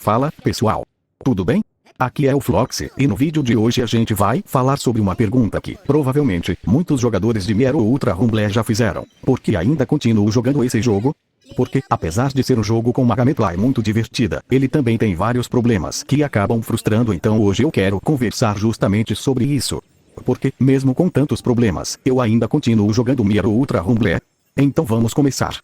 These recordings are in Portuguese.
Fala, pessoal. Tudo bem? Aqui é o Floxy, e no vídeo de hoje a gente vai falar sobre uma pergunta que, provavelmente, muitos jogadores de Mier ou Ultra Rumble já fizeram. Por que ainda continuo jogando esse jogo? Porque, apesar de ser um jogo com uma gameplay muito divertida, ele também tem vários problemas que acabam frustrando, então hoje eu quero conversar justamente sobre isso. Porque, mesmo com tantos problemas, eu ainda continuo jogando Mier ou Ultra Rumble? Então vamos começar.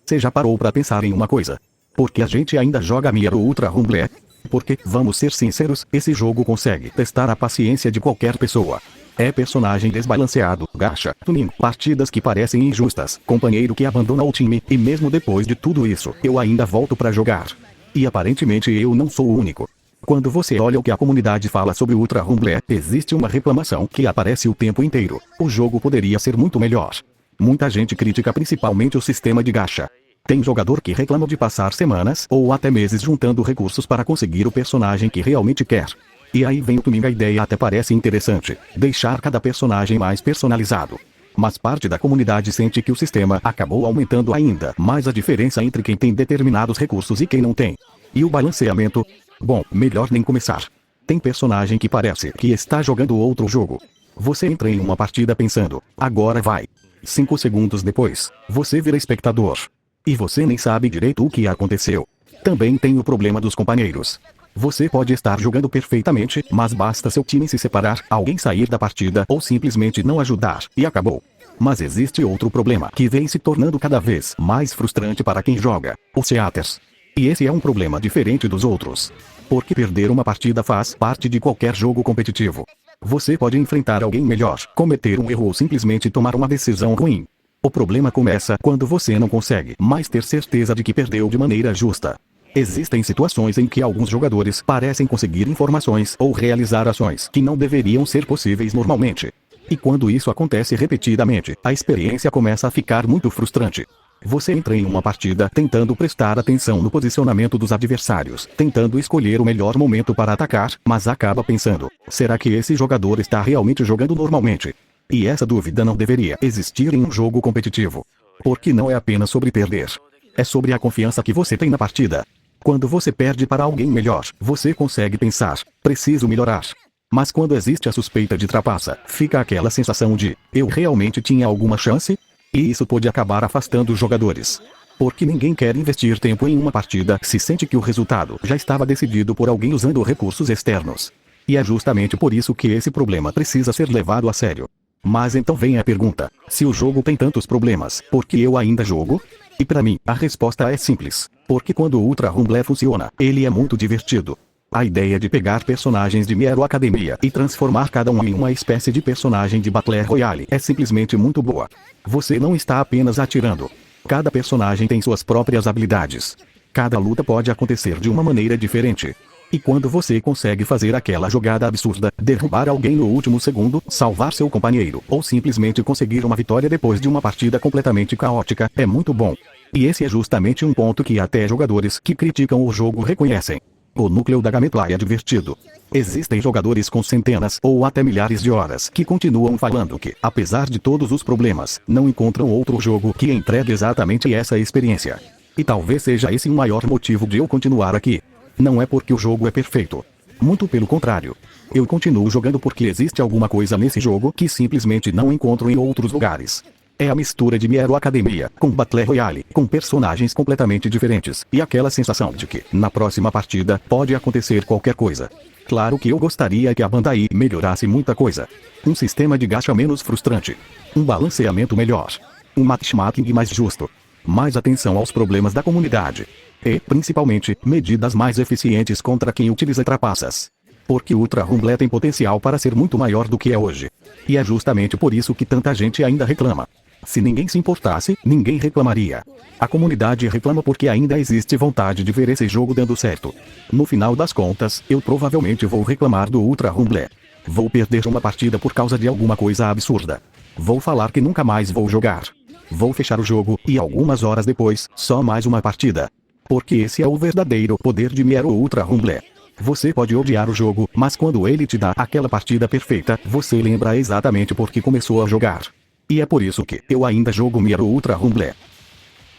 Você já parou pra pensar em uma coisa? Por que a gente ainda joga Mier ou Ultra Rumble? Porque, vamos ser sinceros, esse jogo consegue testar a paciência de qualquer pessoa. É personagem desbalanceado, gacha, tuning, partidas que parecem injustas, companheiro que abandona o time, e mesmo depois de tudo isso, eu ainda volto pra jogar. E aparentemente eu não sou o único. Quando você olha o que a comunidade fala sobre o Ultra Rumble, existe uma reclamação que aparece o tempo inteiro. O jogo poderia ser muito melhor. Muita gente critica principalmente o sistema de gacha. Tem jogador que reclama de passar semanas ou até meses juntando recursos para conseguir o personagem que realmente quer. E aí vem o tuning, a ideia até parece interessante, deixar cada personagem mais personalizado. Mas parte da comunidade sente que o sistema acabou aumentando ainda mais a diferença entre quem tem determinados recursos e quem não tem. E o balanceamento? Bom, melhor nem começar. Tem personagem que parece que está jogando outro jogo. Você entra em uma partida pensando, agora vai. 5 segundos depois, você vira espectador. E você nem sabe direito o que aconteceu. Também tem o problema dos companheiros. Você pode estar jogando perfeitamente, mas basta seu time se separar, alguém sair da partida ou simplesmente não ajudar, e acabou. Mas existe outro problema que vem se tornando cada vez mais frustrante para quem joga: os cheaters. E esse é um problema diferente dos outros. Porque perder uma partida faz parte de qualquer jogo competitivo. Você pode enfrentar alguém melhor, cometer um erro ou simplesmente tomar uma decisão ruim. O problema começa quando você não consegue mais ter certeza de que perdeu de maneira justa. Existem situações em que alguns jogadores parecem conseguir informações ou realizar ações que não deveriam ser possíveis normalmente. E quando isso acontece repetidamente, a experiência começa a ficar muito frustrante. Você entra em uma partida tentando prestar atenção no posicionamento dos adversários, tentando escolher o melhor momento para atacar, mas acaba pensando, será que esse jogador está realmente jogando normalmente? E essa dúvida não deveria existir em um jogo competitivo. Porque não é apenas sobre perder. É sobre a confiança que você tem na partida. Quando você perde para alguém melhor, você consegue pensar, preciso melhorar. Mas quando existe a suspeita de trapaça, fica aquela sensação de, eu realmente tinha alguma chance? E isso pode acabar afastando os jogadores. Porque ninguém quer investir tempo em uma partida se sente que o resultado já estava decidido por alguém usando recursos externos. E é justamente por isso que esse problema precisa ser levado a sério. Mas então vem a pergunta, se o jogo tem tantos problemas, por que eu ainda jogo? E pra mim, a resposta é simples. Porque quando o Ultra Rumble funciona, ele é muito divertido. A ideia de pegar personagens de Mier ou Academia e transformar cada um em uma espécie de personagem de Battle Royale é simplesmente muito boa. Você não está apenas atirando. Cada personagem tem suas próprias habilidades. Cada luta pode acontecer de uma maneira diferente. E quando você consegue fazer aquela jogada absurda, derrubar alguém no último segundo, salvar seu companheiro, ou simplesmente conseguir uma vitória depois de uma partida completamente caótica, é muito bom. E esse é justamente um ponto que até jogadores que criticam o jogo reconhecem. O núcleo da gameplay é divertido. Existem jogadores com centenas ou até milhares de horas que continuam falando que, apesar de todos os problemas, não encontram outro jogo que entregue exatamente essa experiência. E talvez seja esse o maior motivo de eu continuar aqui. Não é porque o jogo é perfeito. Muito pelo contrário. Eu continuo jogando porque existe alguma coisa nesse jogo que simplesmente não encontro em outros lugares. É a mistura de Mier ou Academia, com Battle Royale, com personagens completamente diferentes, e aquela sensação de que, na próxima partida, pode acontecer qualquer coisa. Claro que eu gostaria que a Bandai melhorasse muita coisa. Um sistema de gacha menos frustrante. Um balanceamento melhor. Um matchmaking mais justo. Mais atenção aos problemas da comunidade. E, principalmente, medidas mais eficientes contra quem utiliza trapaças. Porque o Ultra Rumble tem potencial para ser muito maior do que é hoje. E é justamente por isso que tanta gente ainda reclama. Se ninguém se importasse, ninguém reclamaria. A comunidade reclama porque ainda existe vontade de ver esse jogo dando certo. No final das contas, eu provavelmente vou reclamar do Ultra Rumble. Vou perder uma partida por causa de alguma coisa absurda. Vou falar que nunca mais vou jogar. Vou fechar o jogo, e algumas horas depois, só mais uma partida. Porque esse é o verdadeiro poder de Mier ou Ultra Rumble. Você pode odiar o jogo, mas quando ele te dá aquela partida perfeita, você lembra exatamente por que começou a jogar. E é por isso que eu ainda jogo Mier ou Ultra Rumble.